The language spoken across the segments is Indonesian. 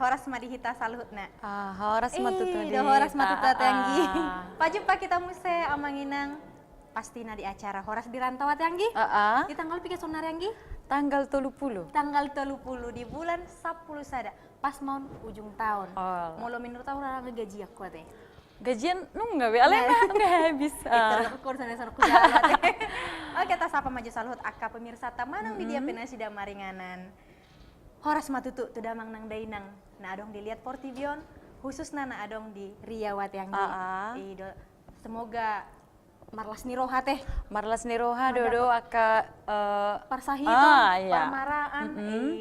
Horas madihita saluhutna. Horas matutudi. Horas matuta tanggi. Pajumpa kita muse amanginang pastina di acara Horas di Rantau Tanggi. Di tanggal pika sonar Yanggi? Tanggal 30. Tanggal 30 di bulan 10 sada. Pas mau ujung tahun. Molo menurut tahun orang gaji aku teh. Gajian nggak be alena nggak habis. Terkor sana kuda. Oke, tas apa maju saluhut akka pemirsa tamanang di dia penasi damaringanan. Horas matutu tu damang nang dainang. Nah adong dilihat Portivion khusus nana adong di Riawat yang semoga marlas niroha teh. Marlas niroha dodo aka parsahi pamaraan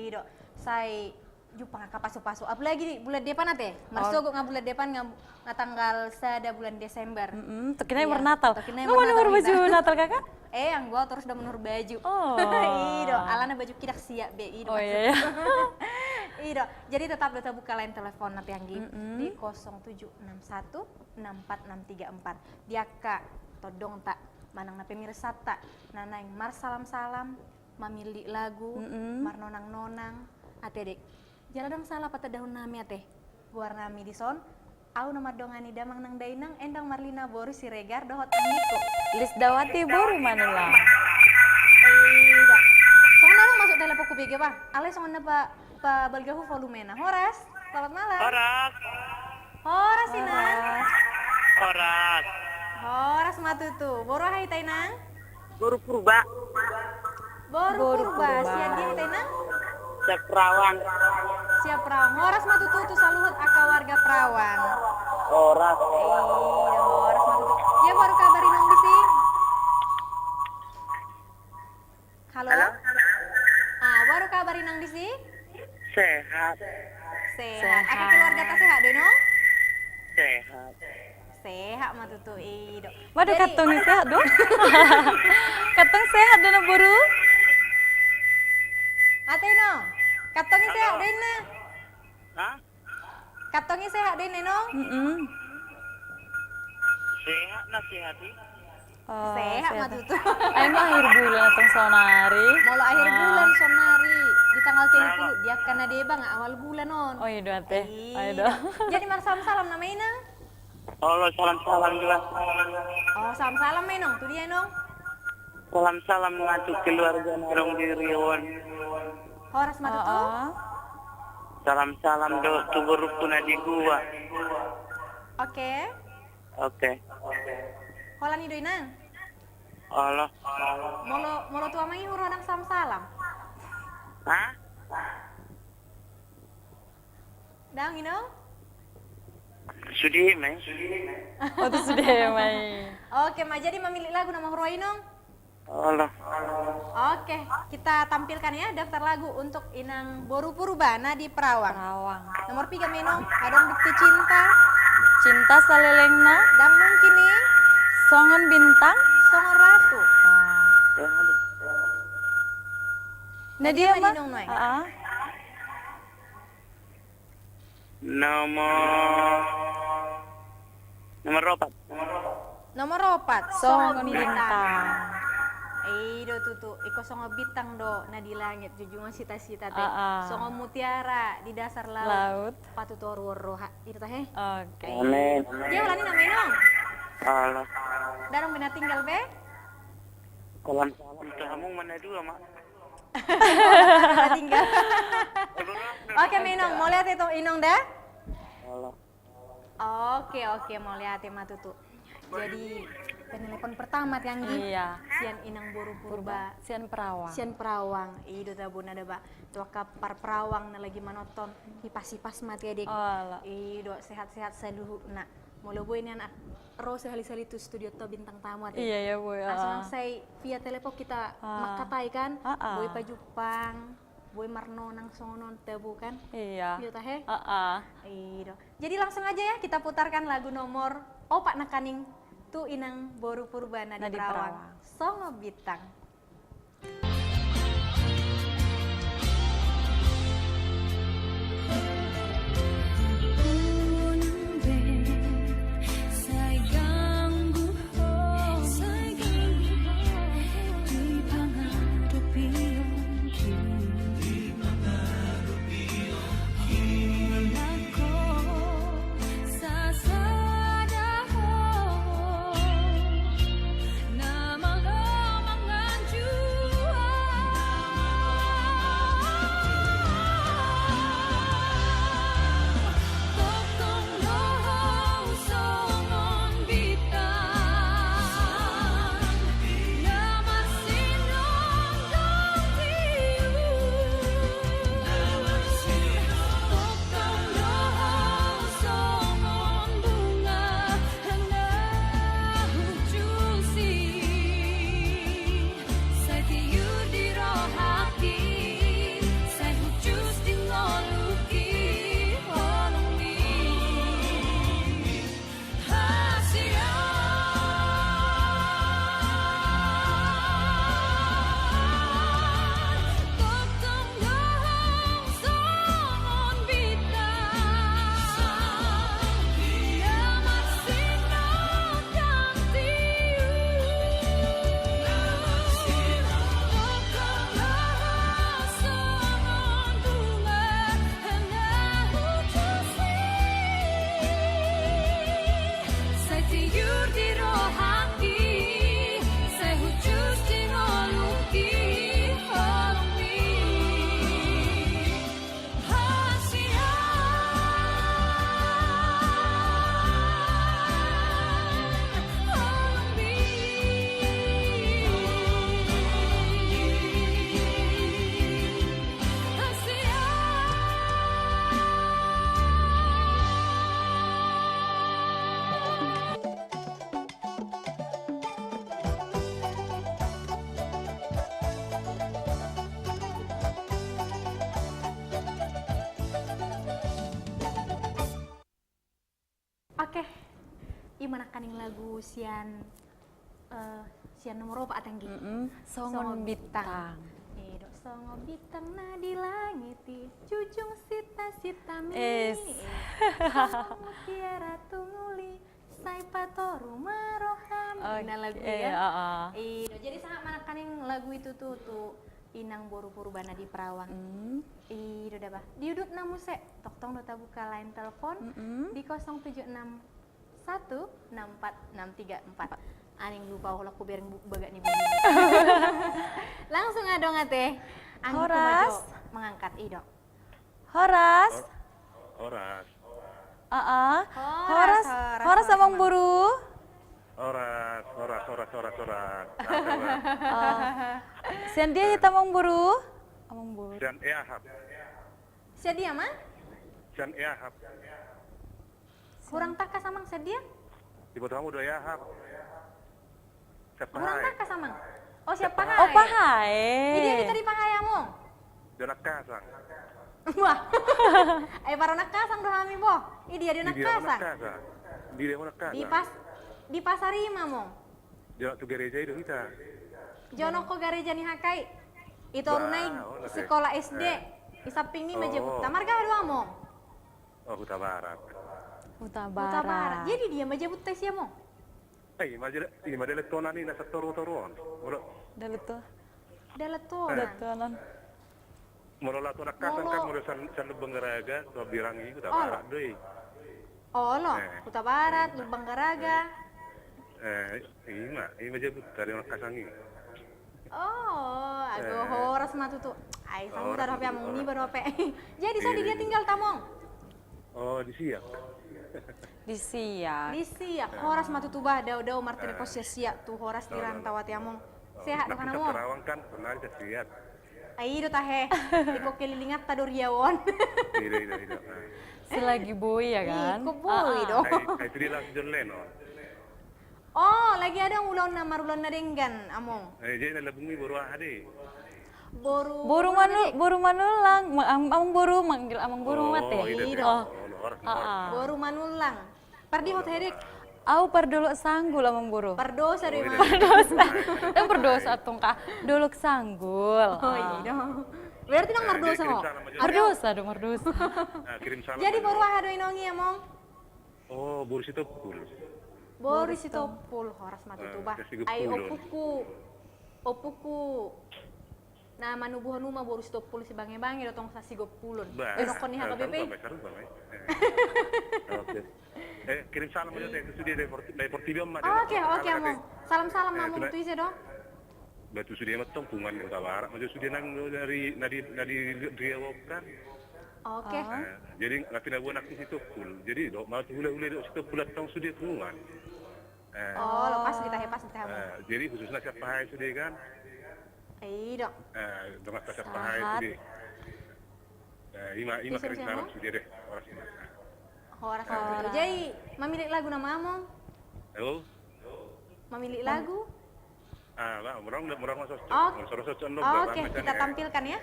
do. Sai jupang aka pasu-pasu. Apalagi di bulan depan teh. Marsogo nga bulan depan nga tanggal sada bulan Desember. Tukinay Natal. Nomor baju Natal kakak? Yang gua terus udah menur baju. Ido, alana baju kidak siap be ido. Iya. Ido. Jadi tetap buka line telepon nanti Anggi di 0761 64634. Diaka todong tak manang na pemirsa tak nanang mar salam-salam mamili lagu mar nonang-nonang ate dek. Jala dong salah pata dahun nami ate. Guar nami di son. Au nomor dongani damang nang dainang endang Marlina Boru Siregar dohot angiko. Lis dawati boru manila. Songon narong masuk telepon ku BG bang. Ale songon na pa balgahu volumena. Horas, selamat malam. Horas inang. Horas matutu. Boru hai tainang. Boru purba. Siap dia tainang. Siap Perawang. Siap Perawang. Horas matutu tu saluhut aka warga Perawang. Horas. Horas matutu. Ya baru kabarin nong bisi. Halo. Baru kabarin nong bisi. Sehat. Aka keluarga ta sehat deh nong? Sehat matutu ido. Waduh katong sehat dong. Katong sehat dong boru. Ate nong. Katong sehat deh na. Hah? Katong sehat deh nong? Sehat na sehati. Sehat matutu. Ay mah akhir bulan atong sonari. Molo akhir bulan sonari di tanggal 30 dia kana deba nga awal bulan non. Oh iya teh. Ayo. Jadi mar salam namanya nang. Salam-salam juga. Salam-salam menong tu dia nong. Salam-salam ngatu keluarga narong di Riawan. Horas matutu. Salam-salam do tuburupuna di gua. Oke. Holan idoy nang. Allah. Molo tua mai huru nang salam. Hah? Dang inong. Sudi mai. Oh tu sudah mai. Oke, ma jadi memilih lagu nama huru inong. Allah. Oke, kita tampilkan ya daftar lagu untuk inang Boru Purbana di Perawang. Nomor 3 menong, adong bukti cinta. Cinta salelengna. Dan mungkin nih Songon bintang. Songon ratu. Nadia mah. Nomor 4. Songon bintang. Do tutu, iko songo bintang do na di langit jujungan cita-cita teh. Songo mutiara di dasar laut. Patut waro itu teh. Oke. Amin. Dia ulani nama inong. Allah. Darong bina tinggal be. Salam-salam kamu mana dua mak? Tinggal. Oke menong, mau lihat itu inong dah? Allah. Oke, mau lihat ya matutu. Jadi penelepon pertama Tianggi. Iya. Sian inang Boru Purba. Sian Perawang. Ido tabun ada ba. Tua kapar Perawang na lagi manoton hipas-hipas mati adik. Ido sehat-sehat seluruh nak. Molo boy ini anak Rose hali-hali tu studio to bintang tamu ati. Iya boy. Langsung saya via telepon kita makatai kan. Boy pajupang. Boy marno nang sonon tebu kan. Iya. Ido tahe. Ido. Jadi langsung aja ya kita putarkan lagu nomor Opak Nakaning tu inang Boru Purbana di Perawang. Songo Bintang. Oke. Gimana kaning lagu sian nomor apa atanggi? Songon bintang. Ido songo bintang na di langit jujung sita-sita mi. Songo tiara tunguli sai patoru maroham. Ina lagu ya. Ido jadi sangat mana kaning lagu itu tuh inang boru-boru bana di Perawang. Ido dah bah. Diudut namu se. Tok tong dota buka line telepon di 0761646344. Aning lupa kalau aku biarin bagak nih begini. Langsung adong ate. Horas mengangkat Ido. Horas. Horas. Horas amang buru. Horas. Sian dia kita amang buru. Amang buru. Sian Ehab. Sedia mah? Sian Ehab. Kurang takas samang sedia? Ibu kamu udah Ehab. Siapa Kurang hai? takas samang. Oh siapa hai? Oh pahai. Ini dia tadi pahai among. Dia nak kasang. Wah. Baru nak kasang doh kami boh. Ini dia nak kasang. Dia mau nak kasang. Di pasar Ima mong. Dia tu gereja itu kita. Jono ko gareja ni hakai. Itu runai sekolah SD. Di samping ni meja buta. Marga doa mong. Oh, Huta Barat. Huta Buta barat. Barat. Jadi dia meja buta siya mong. Ini madele tonan ini nasa toru-toruan. Daleto. Daletonan. Datonan. Morola tu nak kasang kan moro san Benggaraga tu birangi Huta Barat deui. Oh lo, Huta Barat, Lubang Garaga. Ini meja buta dia nak kasangi. Oh, aku horas matu tuh. Ai, sama taruh HP among ni baru HP. Jadi sadi dia tinggal tamong. Oh, di siap. Di Siak. Di siak, horas matu tuh bah, dau Martin Kosya siak tuh horas di rantau ati among. Sehat Nak kan bisa among. Kerawang kan pernah di siap. Ai do tahe. Iko kelilingat tadur yawon. Tidak. Selagi boy ya kan? Iko boy do. Ay itu dia langsung leno. Oh, lagi ada ulon na marulan na denggan among. Jadi nak lebih baru ada. Boru manulang, amang boru manggil amang boru mate. Oh, Boru manulang. Pardi hot hedik. Au perdolok sanggul amang boru. Perdosa deh mah. Berdosa tong kah? Dolok sanggul. Oh iya dong. Berarti nang merdosa ho. Berdosa dong berdosa. Kirim salam. Jadi baru ada inongi among. Oh, burus itu pul. Boris itu pul horas matu tuh bah. Kasih Ai gepulun. opuku. Nah manubuhan rumah Boris itu pul si bange dotong sasi gopulun. Enokon ni haka bebe. Oke. Kirim salam aja teh itu dia dari Portibio mah. Oke among. Salam among tu ise dong. Batu sudah mah tongkungan Huta Barat. Maju sudah nang dari nadi Riawokan. Oke. Jadi ngapi na buat aktif itu pul. Jadi dok mau hule dok situ pulat tong sudah tungguan. Oh, lepas kita hepas kita among. Jadi khususnya siapa hai sudah kan? Iya dong. Dengan siapa hai sudah. Ima kirim salam sudah deh orang sini. Horas matu. Jadi memilih lagu nama among. Halo. Memilih lagu. Murang masuk. Oke, kita tampilkan ya.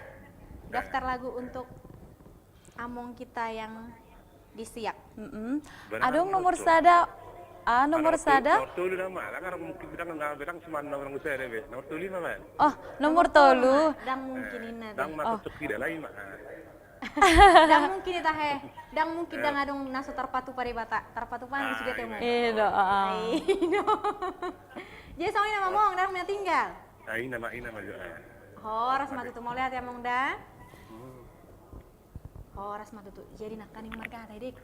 Daftar lagu untuk among kita yang di Siak. Adong nomor sada. Nomor sada. Nomor tulu nama. Kan mungkin bidang semana orang saya deh. Nomor tulu mana? Oh, nomor tolu. Dan mungkin ini. Dang masuk tidak lain mah. Dan mungkin itu he. Dan mungkin dang adong naso terpatu pare bata. Terpatu pan sudah temu. Iya. Jadi soalnya nama mong dan punya tinggal. Ina maju. Horas matu tuh mau lihat ya mong dah. Horas matu tuh. Jadi nak kaning marga ada dik.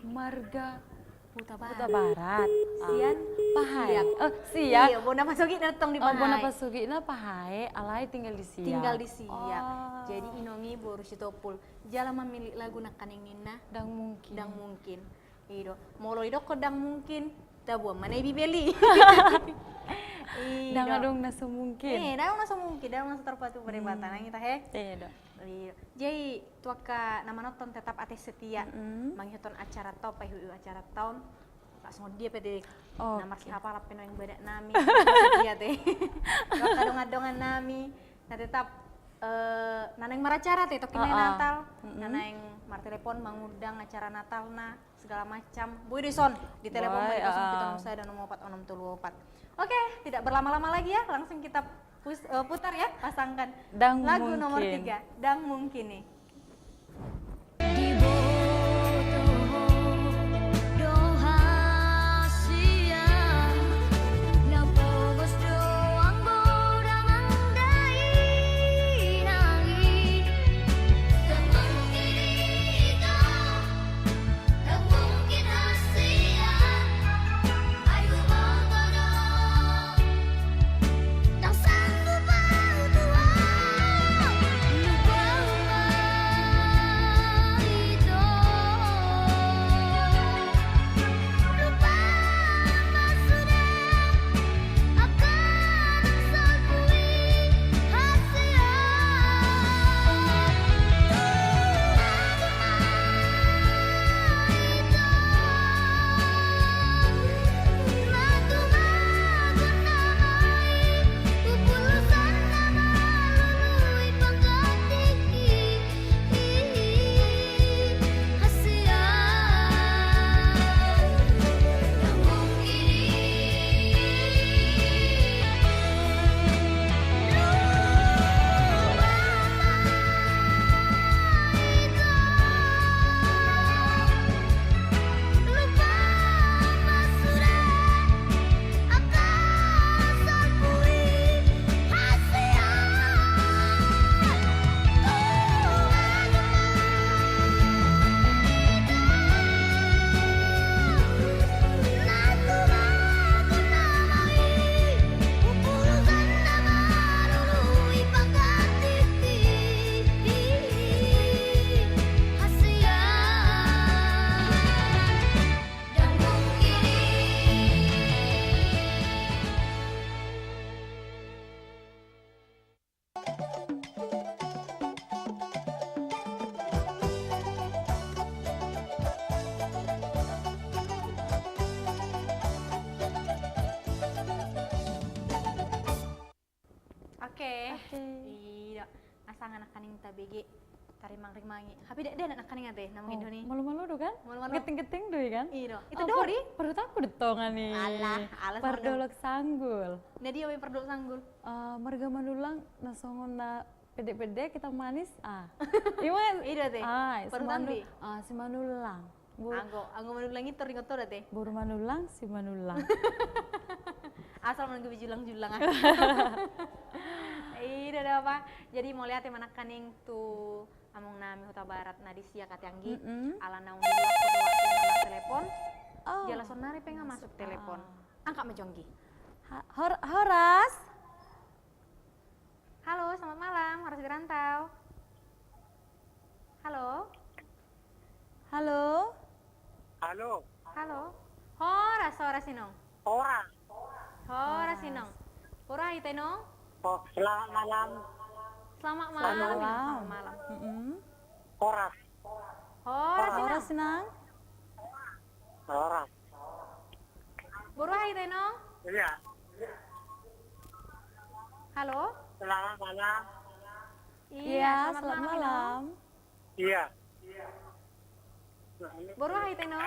Marga Huta Huta Barat. Barat. Sian Pahai. Oh, Siak. Iya, Bona Masuki datang di Oh, Pahai. Bona Pasugina Pahai, alai tinggal di Siak. Tinggal di Siak. Oh. Jadi inongi Boris Itopul. Jala memilih lagu nak kaning nina. Dan mungkin. Dang mungkin. Ido. Molo ido ko dang mungkin. Tabuan mana bibeli. Dan adong nasu mungkin. Dang naso mungkin. Dang naso terpatu pada batan. Kita he. Iya. Jadi tuaka nama nonton tetap ate setia menghitung acara tahun pahiu acara tahun langsung dia pede nama siapa lah peno yang beda nami setia teh kadang-kadang nami nah tetap naneng maracara teh toki Natal, naneng mar telepon mangundang acara Natal na segala macam. Boy Dison di telepon Boy, 07 dan 04 Oke, tidak berlama-lama lagi ya, langsung kita putar ya, pasangkan Dang lagu Mungkin. nomor 3, Dang Mungkin nih. Oke. Iya, asang anak kaning tabege tarimang-rimangi. Hapi dek anak kaning ate namung Indoni. Malu-malu do kan? Malu-malu. Keting-keting do kan? Iya, itu Dori. Perut aku detongan nih. Alah, alas Pardolok sanggul. Nah dia we perdol sanggul. Marga manulang nasongon na pede-pede kita manis. Iman. Iya teh. Perut ambi. Si manulang. Anggo manulang itu ringot to teh. Buru manulang si manulang. Asal menunggu julang-julang. Iya ada apa? Jadi mau lihat yang mana kaning tuh among nami Huta Barat Nadisia Katyanggi ala naung di nomor telepon. Jala sonari pengen masuk telepon. Angkat mejonggi. Horas. Halo, selamat malam. Horas di Rantau. Halo. Halo. Halo. Halo. Horas Sinong. Orang. Horas Sinong. Pura itenong. Oh, selamat malam. Selamat malam. Selamat malam. Horas. Horas Horas Sinong. senang. Horas. Pura itenong. Iya. Halo. Selamat malam. Iya, selamat malam. Iya. Baru hai Teno.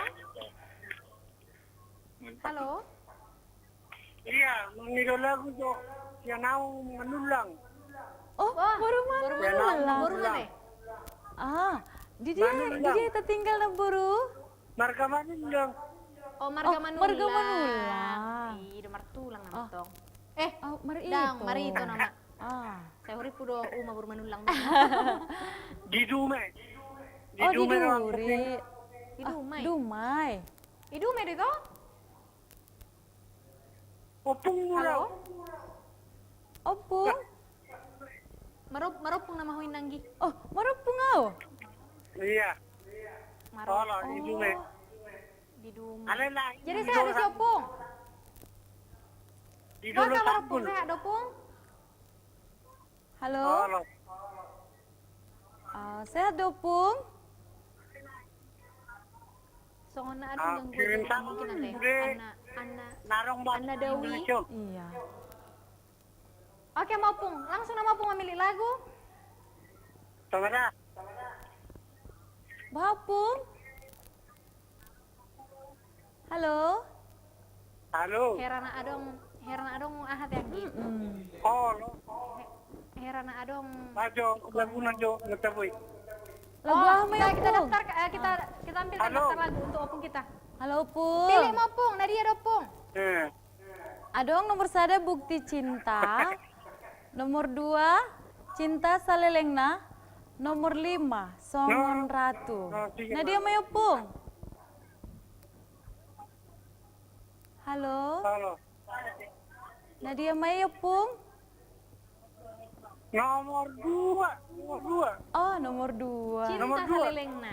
Halo. Iya, mengirim lagu jo. Yang mau menulang. Oh, baru manulang. Baru mana? Di dia tertinggal na buru. Marga menulang. Oh, marga manulang. Marga manulang. Iya, martulang nama tong. Mari itu nama. Saya huri pudo baru manulang. Di Dume. Di Duri. Idumay. Dumay. Idumay dito? Opung muraw. Opung? Marupong nama huin nanggi. Oh, marupong aw. Iya. Tolong, di Dume. Di Dumay. Alala. Jadi saya ada si Opung. Di Kau Dolo tak marupong Sakul. saya ada Opung? Halo? Tolong. Sehat do, Opung? So, na ano yung kirim gue sa mungkin akin, ate? hindi. Narong ba? Ana Dawi. Iya. Oke, Mapung. Langsung na Mapung memilih lagu. Samara. Bapung. Halo. Halo. Herana adong ahad Yanggi. Oh, lo. Herana adong. Najo, lagu najo, ngetaboy. Lagu apa ya, kita Pung? daftar kita ambil Halo. daftar lagu untuk opung kita. Halo, Pung. Pilih mau Pung, Nadia ada Pung. Adong nomor 1 bukti cinta. Nomor 2 cinta salelengna. Nomor 5 songon ratu. Nadia mayo Pung. Halo. Halo. Nadia mayo Pung. Nomor 2. Oh, nomor 2. Cinta Nomor dua. salilengna.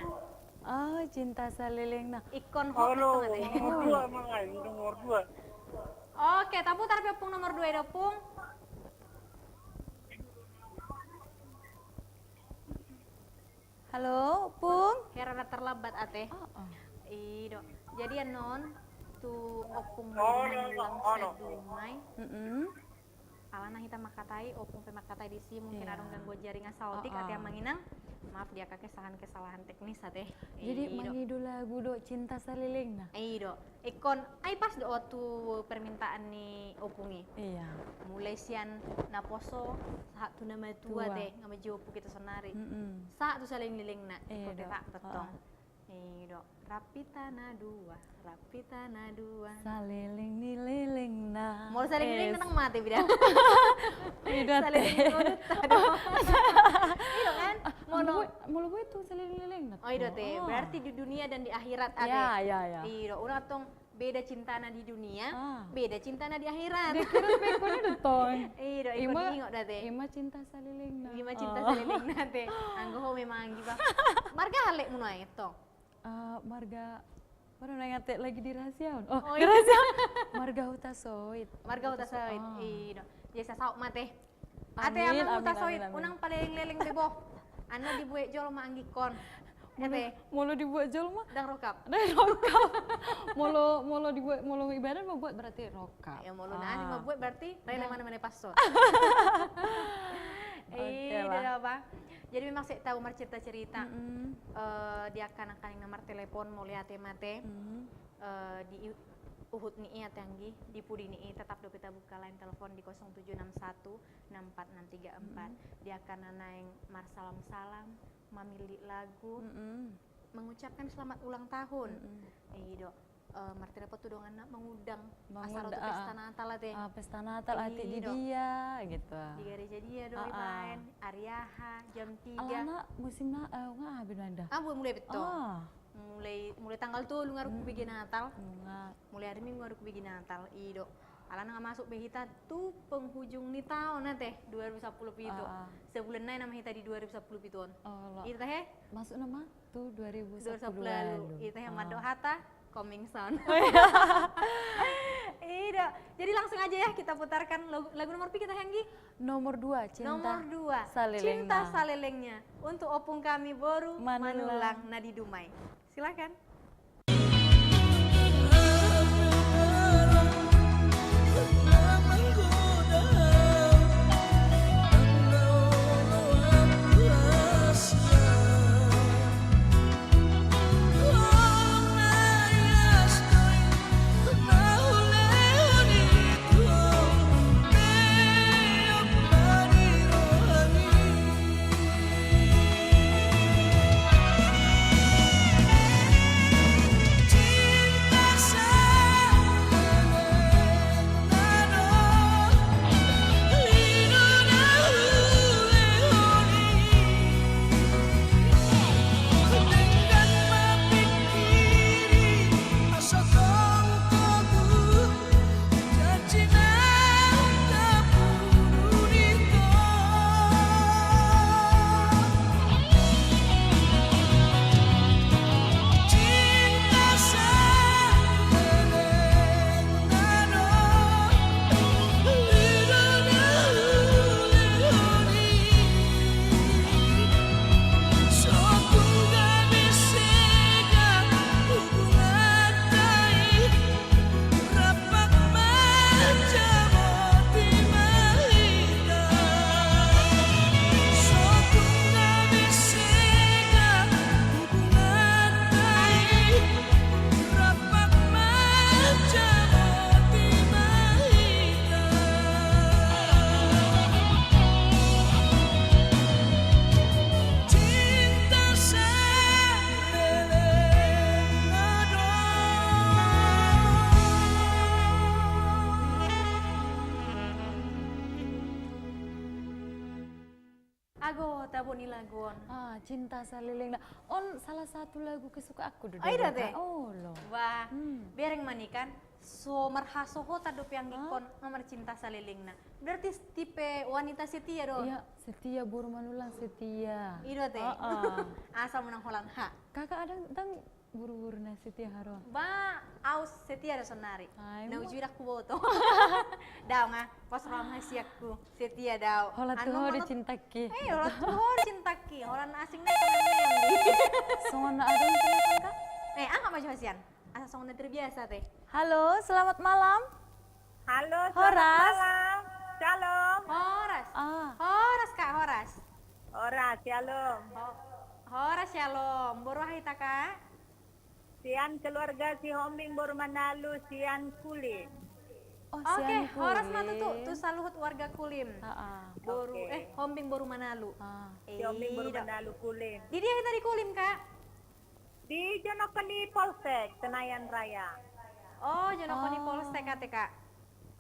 Oh, cinta salelengna. Ikon Halo, hoki itu nomor 2 mangai, nomor 2. Oke, tapu taruh Pung nomor 2 ada Pung. Halo, Pung. Herana terlambat ate. Oh. Ido. Jadi non tu opung Oh, ulang no. sedumai. Alana hita makatai opung pe makatai di si mungkin Iya. adong gangguan jaringan sautik ate yang manginang. Maaf dia kesalahan teknis ate. Jadi Ido. mangidu lagu do cinta salelengna. Ido. Ikon ai pas do tu permintaan ni opungi. Iya. Mulai sian naposo saat tu nama tua Tua. teh ngama jopu kita sonari. Mm-mm. Saat tu saling liling nak Iya, ikut Dok. tak betong. Ido. Rapi tanah dua. Saleleng ni lelengna. Mau saling liling tenang mati bida. Tidak Saling teh. liling kodut aduh. Ido kan? Mono. Mulu gue itu saleleng lelengna. Oh ido teh. Berarti di dunia dan di akhirat ade. Ya. Ido. Udah tong beda cintana di dunia, Ah. beda cintana di akhirat. Kira pekone detong. Ido ikon ingok dah teh. Ima cinta salelengna. Gima cinta saliling nate. Anggo ho memang giba. Marga halek mun wae to. Marga Waduh, ngate lagi di rahasia. Oh, Oh, di iya. rahasia. Marga Huta Soit. Marga uta sawit. Ah. Ido. Jasa sauk mate. Ate Amin, amang uta amin, sawit amin, amin. unang paleleng-leleng bebo. Ana dibuek jol ma anggikon. Ate Mulu dibuat jol mah. dang rokap. Ada rokap. Mulu dibuat mulu ibadah mau buat berarti rokap. Ya mau luna ani mabuet berarti rela mana-mana pasto. Oke Iya, lah. apa? Jadi memang saya tahu mar cerita-cerita. Mm. Dia akan nomor telepon mau lihat mate. Di Uhud nih ya Tanggi, di Pudi nih tetap do kita buka line telepon di 0761 64634. Dia akan naik mar salam-salam, memilih lagu, mengucapkan selamat ulang tahun. Ido, mar telepon tuh dong anak mengundang asal untuk pesta Natal lah teh. Pesta Natal ati di Iya, dia gitu. Di gereja dia dong main, Ariaha jam 3. Alana musimna nga abin anda. Mulai betul. Ah, Mulai tanggal tuh lu ngaruh bikin Natal. nga. Mulai hari Minggu ngaruh bikin Natal. Ido. Alana nggak masuk behita tuh penghujung nih tahun nanti 2010 itu. Sebulan naik nama kita di 2010 itu. Oh, lo. Itu teh Masuk nama tuh 2010 2010 lalu. Itu yang madok hata coming soon. Ido. Jadi langsung aja ya kita putarkan lagu nomor pi kita Henggi. Nomor 2 cinta. Nomor 2 Salelengna. Cinta Salelengnya untuk opung kami Boru Manulang. Manulang Nadi Dumai. Silakan. lagu, tabu ni laguan. Cinta Saliling. On salah satu lagu kesuka aku dulu. Iya teh. Oh loh. Wah, biar yang mani kan. So marhasoho tadu yang ikon nomor cinta salilingna. Berarti tipe wanita setia do. Iya, setia buru manulang setia. Ido teh. Asal menang holang ha. Kakak ada tang buru-buru na setia haro. Ba, aus setia do sonari. Ay, Na ujudak ku boto. Daw nga, pas ramah siakku setia daw. Hola tuh di cintaki. Hola tuh cintaki. Hola na asing na kanang di. Songon na ada yang telepon kak? Angkat maju hasian. Asa songon na terbiasa teh. Halo, selamat malam. Halo, Horas. malam. Shalom. Horas. Ah, Horas Kak, Horas. Horas, shalom. Horas shalom. Boruah ita Kak. Sian keluarga si Hombing baru Manalu, sian kulit. oh Oke, siang Horas kulit. mah tuh saluhut warga Kulim. Boru Oke. Hombing Boru Manalu. Si Hombing baru Iya. Manalu kulit. Di dia kita di Kulim Kak. Di Jonokoni Polsek, Senayan Raya. Oh, Jonokoni Polsek Kak.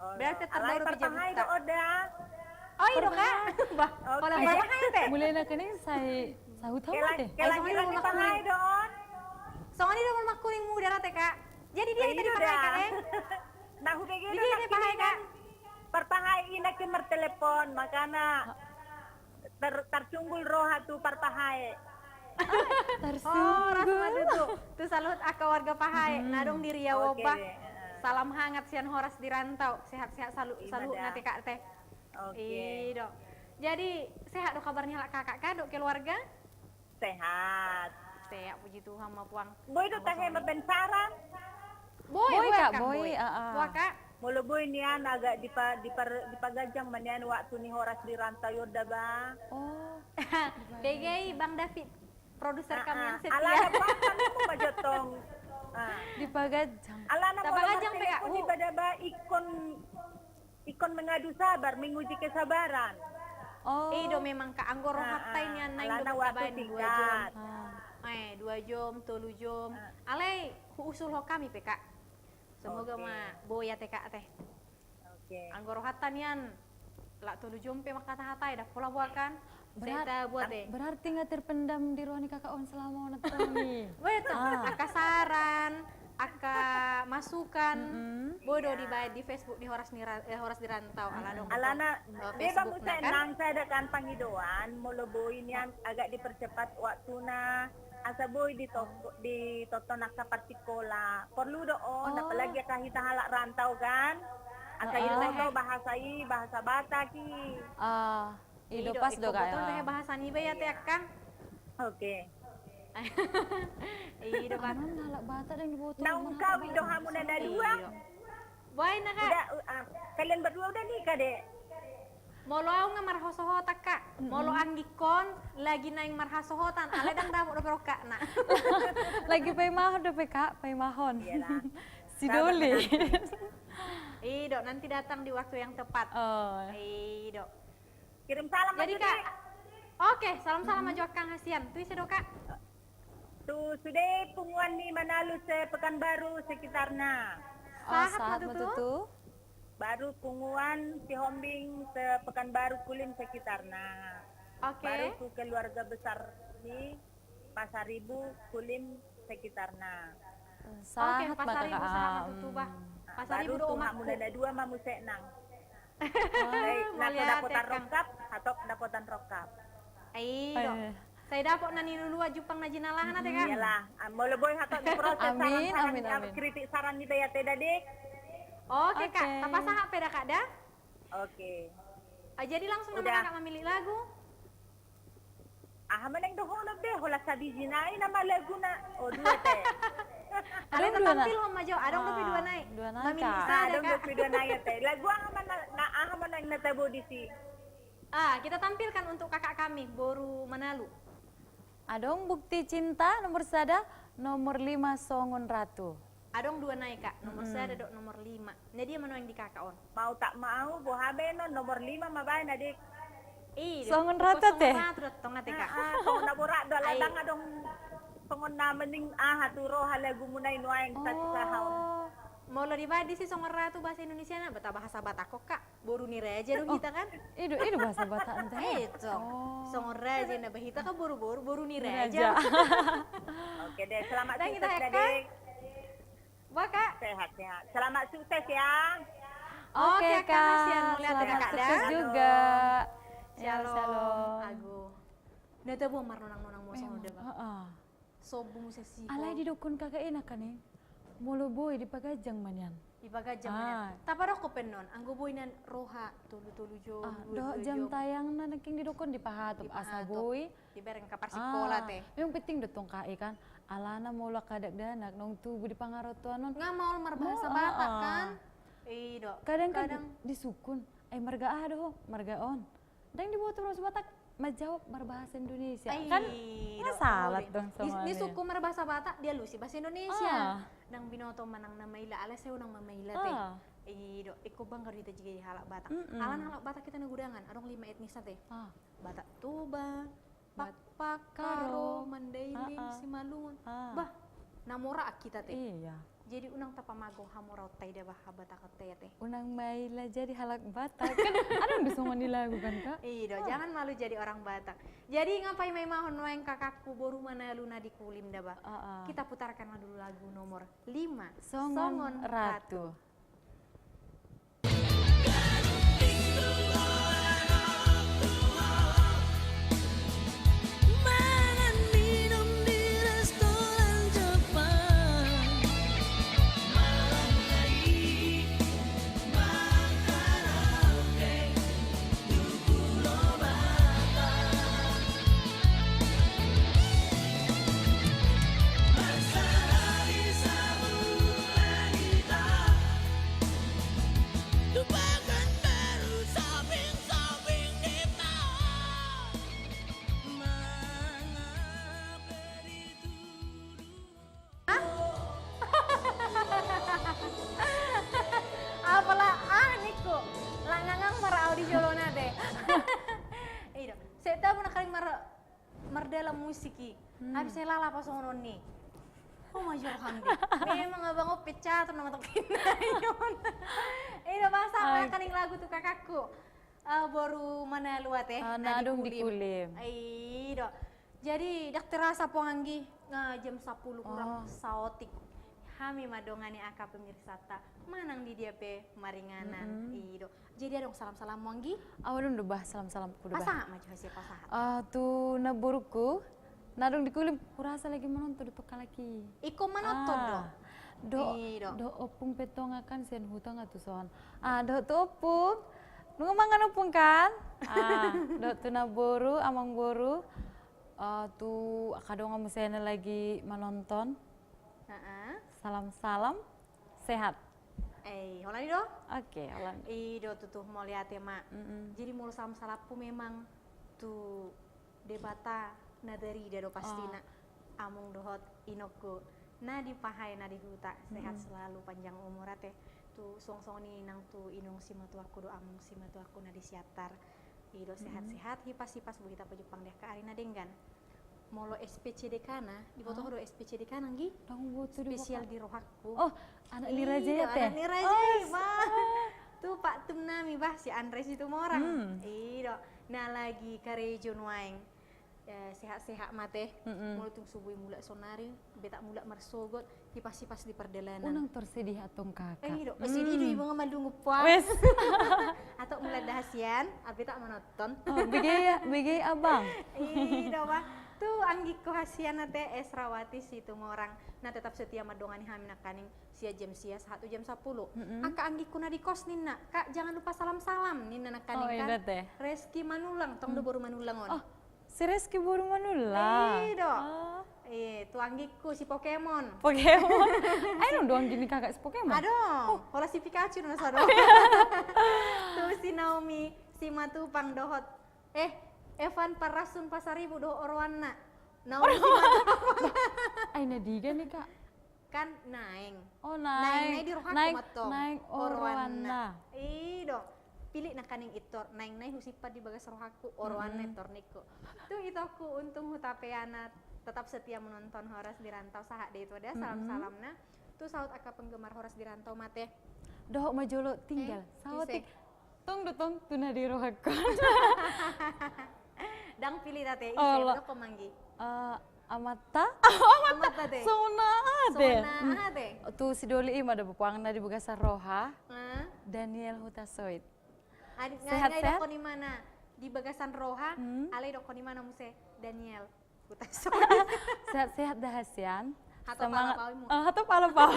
Oh, Berarti alay terbaru pertangay Pijabita. do oda. Oh iya dong Kak. Bah, kalau Oke. berapa hai teh? Mulai na kini saya sahut tahu deh. Kailan sama kira yung di mga pangay kulit. doon? Soalnya dia mau Kuling muda rate Kak. Jadi dia kita di Pahay Kak eh. Nahugay Di dia di Pahay Kak. Perpahay ina kimer telepon, makana tercunggul roha tu perpahay. Oh, rasa madu tuh salut aka warga Pahay. Nadong di Riau Oke Wabah. deh. Salam hangat sian Horas di rantau. Sehat-sehat salu Iya, nanti Kak teh. Oke. Dok. Jadi sehat dok kabarnya lah kakak Kak dok keluarga? Sehat. Sehat puji Tuhan ma puang. Boy do tahe mabensaran. Boy Kak, Kang, boy, Wah Kak. Mulu boy nian agak dipagajang manian waktu ni Horas di rantau yoda ba. Oh, BGI Bang David produser kami yang setia. Ala na ba kami mo majotong. di Pagajang. Ala na mo Tapagajang, telepon PKU. di bada ba ikon mengadu sabar, menguji kesabaran. Oh, Do memang Kak anggoro hatai nian naik Ala na do waktu kabain 2 jam. tingkat. 2 jam, 3 jam. Alay usul ho kami PK. Semoga Oke. mah boya teh Kak teh. Oke. Anggoro hatan yan. Lah 7 jam pe makata hatai dah pola buakan. Saya buat deh. berarti nggak terpendam di rohani kakak on selama nak nih. Betul, aka saran, aka masukan, bodoh dibayar di Facebook di Horas di Rantau, ala dong. Alana, Facebook beba mo na sa kan? nang sa dakan pangidoan, mulubuin yan, agak dipercepat waktu na, asa boy di totonak sa partikola. Perlu doon, apalagi kahit halak rantau kan, asa ito bahasa bata ki. Ido pas do Betul teh kak. bahasa niba ya teh Kang. Oke. Ido kan. Kanan halak bata dan dibutuh. Naungkaw ido hamu na dua. Boy na Kak. Udah, kalian berdua udah nikah deh. Molo nga marhasohota Kak. Molo anggikon lagi naing marhasohotan, ala dang damo do peroka na. Lagi pay mahon do kak, pay mahon. Iyalah. Si Doli. Ido nanti datang di waktu yang tepat. Oh. Ido. Kirim salam Jadi aja Kak. deh. Oke, salam-salam aja Kang Hasian. Tuh sedo Kak. Tu sudah punguan ni Manalu sa Pekanbaru sekitarnya. Sahat Sahat betul tuh. tuh. Baru punguan si Hombing sa Pekanbaru Kulim sekitarnya. Oke. Baru tu keluarga besar ni Pasar Ibu Kulim sekitarnya. Oke, Sahat Pasar Ibu sama kak. tutubah. Pasar Baru Ibu do tu omakku. mamu nada dua mamu senang. Nato Maliate, dapotan Kang. rokap atau dapotan rokap. Ayo. Saya dapat nani lulua Jupang na jinalahan ate Kang. Iyalah, molo boy hato di proses Amin, saran-saran amin, amin. kritik saran ni ya teh dik. Oke Kak, Oke. apa sahak peda Kak dah? Oke. Jadi langsung nama Udah. Kakak memilih lagu. Maneng dohonop deh, hola sabi jinai nama lagu na. Oh dua teh. Ale Adong dua tampil na? ho majo, adong Ah, lebih dua naik. dua naik, Mamili Kak. isa ada Adong Kak. video na ya teh. Lagu ahaman nang natabo di si. Kita tampilkan untuk kakak kami, Boru Manalu. Adong bukti cinta nomor sada nomor 5 Songon Ratu. Adong dua naik Kak, nomor saya ada dok nomor 5. Jadi dia mana yang di kakak on? Mau tak mau, bohabe no nomor 5 mabay na dik. Songon rata, teh? Tong ate Kak. Kung nabura do ladang adong pengon na mening haturo halagu mo na inuay sa sahon. mau lo dibadi sih songera tuh bahasa Indonesia na beta bahasa Batak kok kak boru ni reja dong kita kan Itu bahasa Batak teh. itu songera aja na bahita kan boru ni Raja. reja Oke deh, selamat Dan kita sukses hack, deh. wah kak Sehat-sehat. Selamat sukses ya. Oke, Oke, Kak, Kak. kasihan mau lihat ya, Selamat Kak, sukses dah. juga. Ya, Shalom Ago udah tahu mar nonang mau sama udah bang Heeh. sobung sesi Alay di dukun kakak enak kan nih. Molo boy di Pagajang manyan. ibaga jam Ah. taparo ko penon anggo boy nan roha tulu jo Do jam tayang na naking di dukun di Pahatop asa boy. di bereng kapar sikola teh Yung piting dotong kai kan. Alana mula kadak danak nong tubuh di pangarotuan non. nggak mau berbahasa Mau, Batak kan iya Kadang kan di sukun. Marga aduh, marga on. Dan dibuat terus Batak majawab berbahasa Indonesia. Kan nggak salah dong sama di suku berbahasa Batak dia lusi bahasa Indonesia Ah. nang binoto manang na maila ala saya nang mamaila teh Ah. Iyo, iko bangga dita juga halak Batak. Alan halak Batak kita nagudangan, adong 5 etnis teh. Ah. Batak Tuba, Pakpak, Karo, Mandailing, Simalungun. Ah. Bah, namora kita teh. Iya. Jadi unang tapamago hamorau tay dah bah Batak teh teh. Unang maila jadi halak Batak. Kan ada yang bisa dilakukan kak? Iyo, jangan malu jadi orang Batak. Jadi ngapain may mahon waeng kakakku boru mana luna di kulim dah bah. Kita putarkan dulu lagu nomor 5. Songon Ratu. Makan minum di restoran Jepang. Malam hari makan oke di Pulau Batak. Matahari sambutan hitam. Lupakan baru samping-samping di bawah. Mengapa dituduh? Apalah Niko, langangang mara audi jolona teh. Iya, saya tahu nak kali dalam musiki. Habis saya lala pas ngono nih. Oh maju hamdi. Memang abang mau pecah tuh nama tokin. Iya bahasa apa kaning lagu tuh kakakku. Baru mana luat teh? Nadung di kulim. Iya. Jadi dak terasa ponganggi jam 10 kurang saotik. Hami madongani aka pemirsa ta manang di dia pe maringanan ido jadi adong salam-salam monggi Awadun udah bah salam-salam kudu bah. pasaha maju hasil pasaha Tu naburuku nadung di kulim kurasa lagi menonton di pekalaki. iko manoton do Do opung petong akan sen hutang atuh son. Do tu opung. Nunggu mangan opung kan? Do tu naburu amang boru. Tu kadang ngamusena lagi menonton. Salam-salam sehat. holani do Oke, alam. ido tuh mau lihat ya mak jadi mulu salam salapu memang tu debata nadari dado pastina amung dohot inoko na dipahai na dihuta sehat selalu panjang umur teh tu song-song ni nang tu inung simatu aku do amung simatu aku na disiatar ido sehat-sehat hipas-hipas bu kita Jepang deh ke arina denggan molo SPCD kana di foto do SPCD kana ngi Dong butuh di spesial di rohakku Oh, anak Liraja ya teh? anak Liraja bah tuh Pak Tumnami bah si Andres itu mau orang iya nah lagi karejon waeng sehat-sehat mate mulu tung subuh mula sonari beta mula marsogot hipas-hipas di perdelanan Unang tersedih atong kakak. iya sedih di mga malungu pa Wes. atau mulai dahasian abeta menonton Oh, begay abang. iya bah tuh anggi ko hasiana teh Esrawati si itu orang nah tetap setia madongani hamina kaning sia jam 1 jam 10 aka anggi kuna di kos nina kak jangan lupa salam-salam nina nak kaning Oh, iya kan teh. Reski Manulang tong do baru Manulang on Oh, si Reski baru manula. iya tuh anggi ku si Pokemon Pokemon. Ayo doang gini kakak si Pokemon. aduh hola si Pikachu na sado tuh si Naomi si Matupang dohot Evan Parasun Pasaribu do Orwana Naomi si Ay, nadiga nih kak. kan naeng Oh, naeng naik. di rohak Naik, matong naik Orwana. Ido pilih nak kaning itor naeng naeng husipat di bagas rohaku Orwana torniko tuh itu aku untung hutapeana tetap setia menonton Horas di Rantau sahak deh itu ada salam-salamna Tuh saut aka penggemar Horas di rantau mate. Doh majolo tinggal. Sawatik. Tong dotong tuna di rohakon. Dang pilih tate ise Allah. berapa manggi? Amata. Amat tate. Sona ade. Sona ate. Tu si Doli ima ada bupuang na di Bugasa Roha. Hah? Daniel Hutasoit. Adik Sehat-sehat? ngai doko di mana? Di Bagasan Roha, ale doko di mana muse? Daniel. Kutaso. Sehat-sehat dah Hasian. Hato palapaumu. Hato palapau.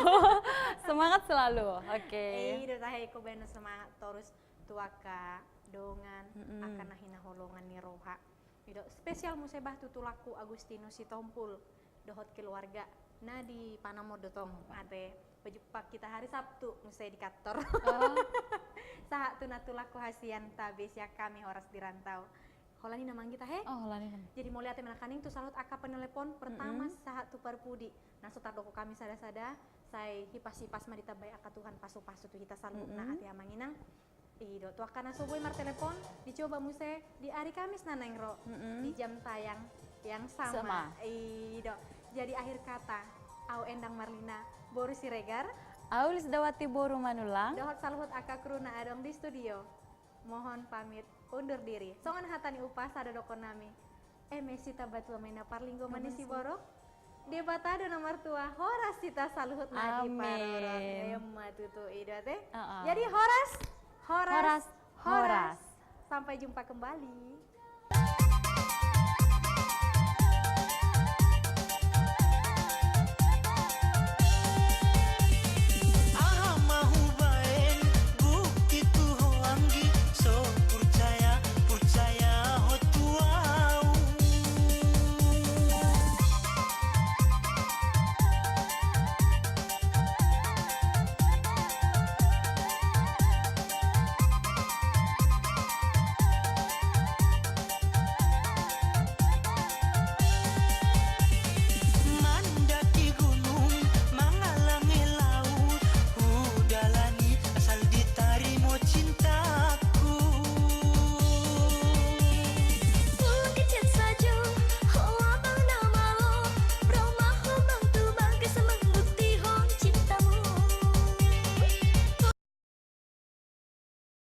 Semangat selalu. Oke. Ida tahe ko beno semangat terus tuaka dongan akan nahina holongan ni Roha. Ida spesial musebah tutulaku Agustinus Sitompul dohot keluarga na di Panamo dotong ate pejupak kita hari Sabtu musai di kantor. Saha tu natulaku hasian tabis ya kami Horas di rantau. Holani namang kita he. Oh, lani kan. Jadi mau lihat menakaning tu salut aka penelepon pertama saha tu parpudi. Nah sutar doko kami sada-sada saya hipas-hipas mah ditabay aka Tuhan pasu-pasu tu kita salutna ati amanginang. Ido tu akan asuboy mar telepon dicoba muse di hari Kamis naneng ro di jam tayang yang sama. Ido jadi akhir kata au endang Marlina Boru Siregar Aulis Dawati Boru Manulang. dohot saluhut aka kruna adong di studio. Mohon pamit undur diri. Songan hatani upas ada doko nami. Mesita batua mena parlinggo manisi borok. Debatado nomor tua Horas sita saluhut nadi Amin. parorot. Emma tutu ida teh. Uh-uh. Jadi Horas. Horas. Sampai jumpa kembali.